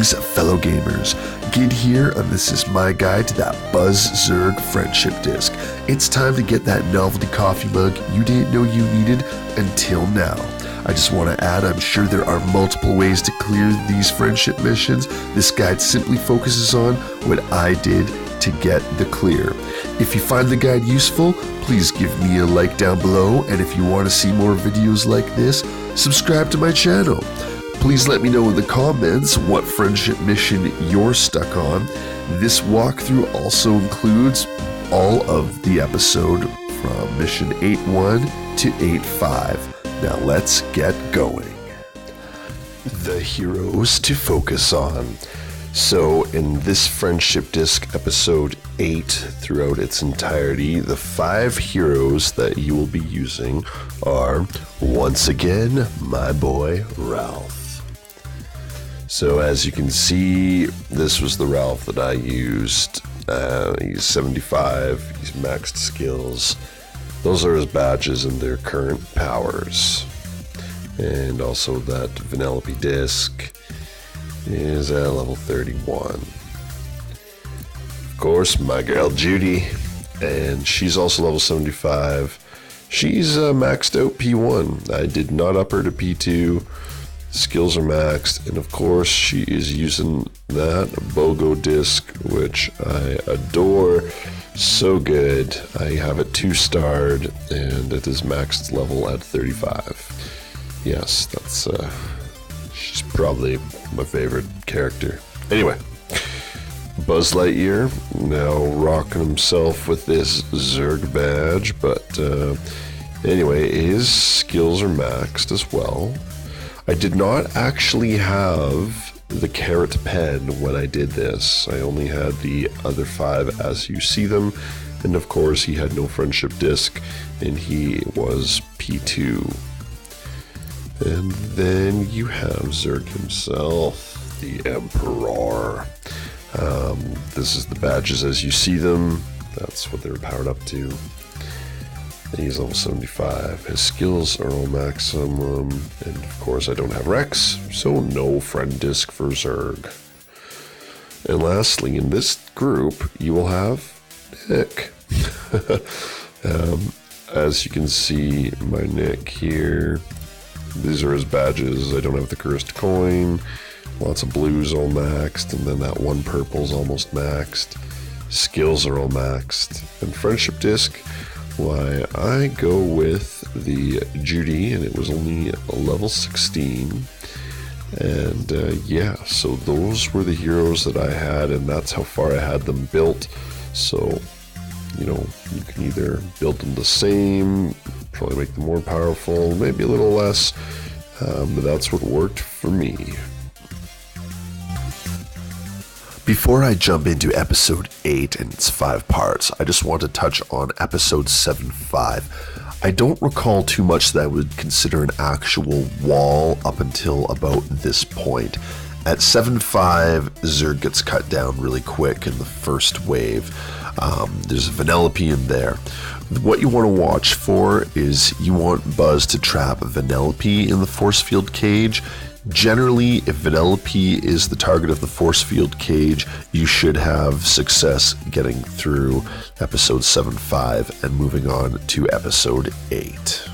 Greetings, fellow gamers. Gid here, and this is my guide to that Buzz Zurg friendship disc. It's time to get that novelty coffee mug you didn't know you needed until now. I just want to add, I'm sure there are multiple ways to clear these friendship missions. This guide simply focuses on what I did to get the clear. If you find the guide useful, please give me a like down below, and if you want to see more videos like this, subscribe to my channel. Please let me know in the comments what friendship mission you're stuck on. This walkthrough also includes all of the episode from mission 8.1 to 8.5. Now let's get going. The heroes to focus on. So in this friendship disc episode 8, throughout its entirety, the 5 heroes that you will be using are, once again, my boy Ralph. So as you can see, this was the Ralph that I used. He's 75, he's maxed skills. Those are his badges and their current powers. And also that Vanellope disc is at level 31. Of course, my girl Judy, and she's also level 75. She's maxed out P1. I did not up her to P2. Skills are maxed, and of course she is using that BOGO disc, which I adore. So good. I have it 2-starred, and it is maxed level at 35. Yes, that's she's probably my favorite character. Anyway, Buzz Lightyear now rocking himself with this Zurg badge, but anyway, his skills are maxed as well. I did not actually have the carrot pen when I did this. I only had the other 5 as you see them. And of course, he had no friendship disc, and he was P2. And then you have Zurg himself, the Emperor. This is the badges as you see them. That's what they're powered up to. He's level 75. His skills are all maximum, and of course I don't have Rex, so no friend disc for Zurg. And lastly, in this group, you will have Nick. As you can see, my Nick here, these are his badges. I don't have the cursed coin, lots of blues all maxed, and then that one purple's almost maxed. Skills are all maxed. And friendship disc, why, I go with the Judy, and it was only a level 16. And yeah, so those were the heroes that I had, and that's how far I had them built. So, you know, you can either build them the same, probably make them more powerful, maybe a little less, but that's what worked for me. Before I jump into episode 8 and its 5 parts, I just want to touch on episode 7.5. I don't recall too much that I would consider an actual wall up until about this point. At 7.5, Zurg gets cut down really quick in the first wave. There's Vanellope in there. What you want to watch for is you want Buzz to trap Vanellope in the force field cage. Generally, if Vanellope is the target of the force field cage, you should have success getting through episode 7.5 and moving on to episode 8.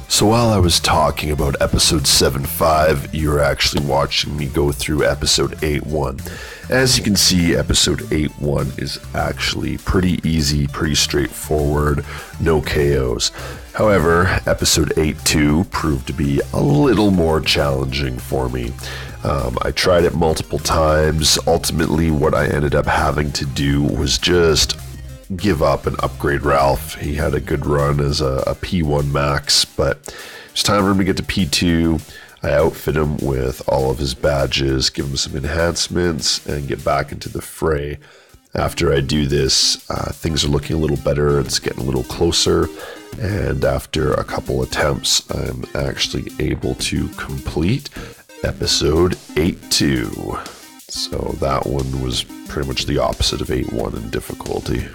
So while I was talking about episode 7.5, you're actually watching me go through episode 8.1. As you can see, episode 8.1 is actually pretty easy, pretty straightforward, no KOs. However, episode 8.2 proved to be a little more challenging for me. I tried it multiple times. Ultimately, what I ended up having to do was just give up and upgrade Ralph. He had a good run as a P1 max, but it's time for him to get to P2. I outfit him with all of his badges, give him some enhancements, and get back into the fray. After I do this, things are looking a little better. It's getting a little closer, and after a couple attempts, I'm actually able to complete episode 8.2. So that one was pretty much the opposite of 8.1 in difficulty.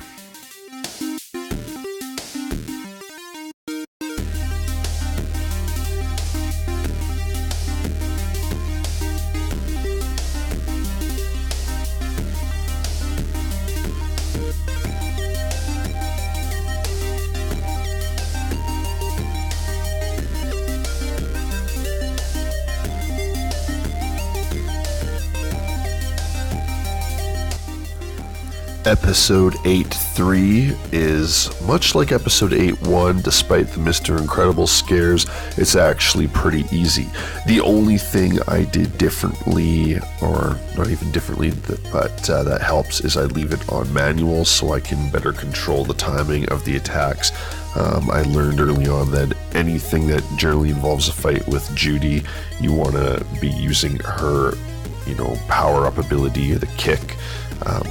Episode 8.3 is much like Episode 8.1, despite the Mr. Incredible scares, it's actually pretty easy. The only thing I did differently, or not even differently, but that helps, is I leave it on manual so I can better control the timing of the attacks. I learned early on that anything that generally involves a fight with Judy, you want to be using her, power-up ability, the kick,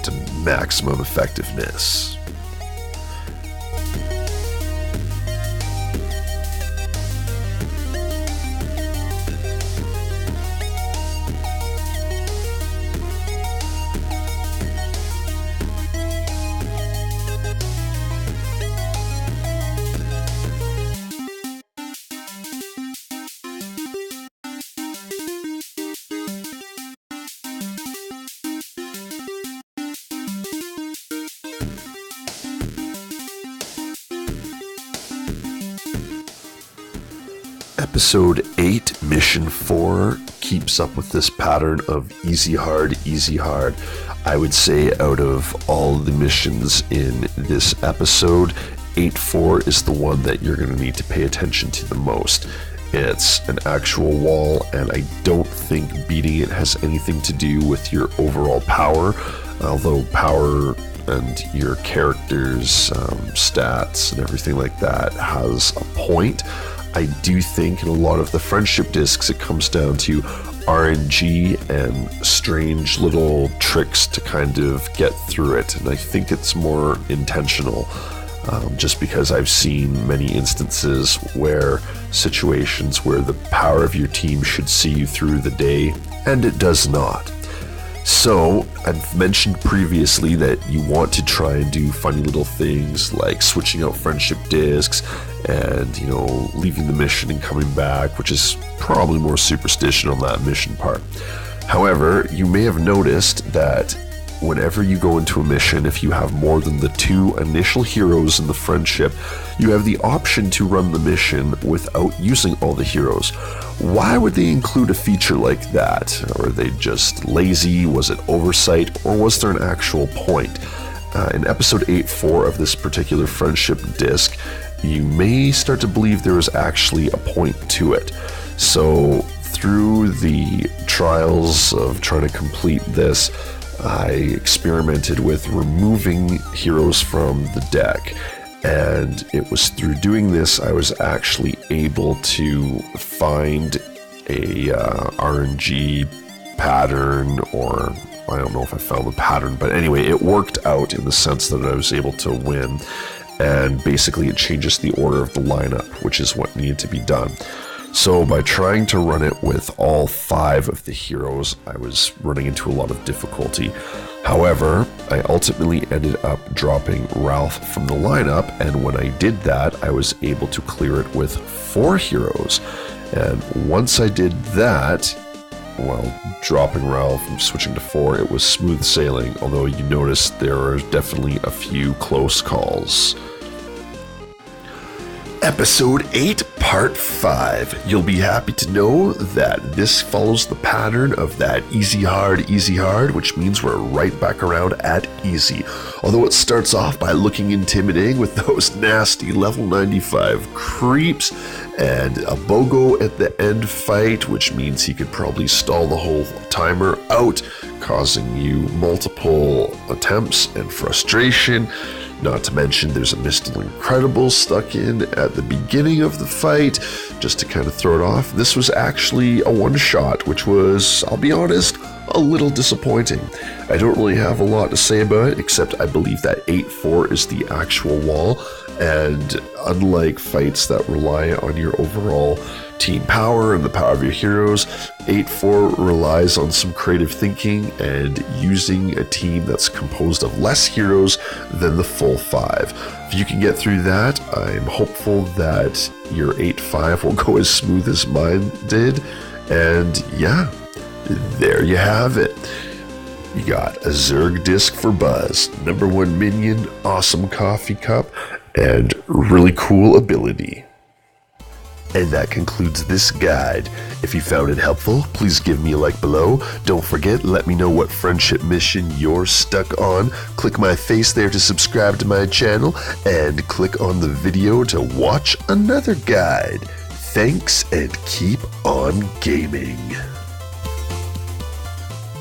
to maximum effectiveness. Episode 8, Mission 4, keeps up with this pattern of easy, hard, easy, hard. I would say out of all the missions in this episode, 8.4 is the one that you're going to need to pay attention to the most. It's an actual wall, and I don't think beating it has anything to do with your overall power, although power and your character's stats and everything like that has a point. I do think in a lot of the friendship discs it comes down to RNG and strange little tricks to kind of get through it, and I think it's more intentional, just because I've seen many instances where situations where the power of your team should see you through the day, and it does not. So, I've mentioned previously that you want to try and do funny little things like switching out friendship discs and, leaving the mission and coming back, which is probably more superstition on that mission part. However, you may have noticed that whenever you go into a mission, if you have more than the 2 initial heroes in the friendship, you have the option to run the mission without using all the heroes. Why would they include a feature like that? Are they just lazy? Was it oversight? Or was there an actual point? In episode 8.4 of this particular friendship disc, you may start to believe there is actually a point to it. So through the trials of trying to complete this, I experimented with removing heroes from the deck, and it was through doing this I was actually able to find a RNG pattern, or I don't know if I found the pattern, but anyway, it worked out in the sense that I was able to win, and basically it changes the order of the lineup, which is what needed to be done. So by trying to run it with all 5 of the heroes, I was running into a lot of difficulty. However, I ultimately ended up dropping Ralph from the lineup, and when I did that, I was able to clear it with 4 heroes. And once I did that, dropping Ralph and switching to 4, it was smooth sailing, although you notice there are definitely a few close calls. Episode 8, Part 5. You'll be happy to know that this follows the pattern of that easy, hard, which means we're right back around at easy. Although it starts off by looking intimidating with those nasty level 95 creeps and a BOGO at the end fight, which means he could probably stall the whole timer out, causing you multiple attempts and frustration. Not to mention there's a Mr. Incredible stuck in at the beginning of the fight, just to kind of throw it off. This was actually a one-shot, which was, I'll be honest, a little disappointing. I don't really have a lot to say about it, except I believe that 8.4 is the actual wall, and unlike fights that rely on your overall team power and the power of your heroes, 8.4 relies on some creative thinking and using a team that's composed of less heroes than the full 5. If you can get through that, I'm hopeful that your 8.5 will go as smooth as mine did. And yeah, there you have it. You got a Zurg disc for Buzz, number 1 minion, awesome coffee cup, and really cool ability. And that concludes this guide. If you found it helpful, please give me a like below. Don't forget, let me know what friendship mission you're stuck on. Click my face there to subscribe to my channel, and click on the video to watch another guide. Thanks, and keep on gaming.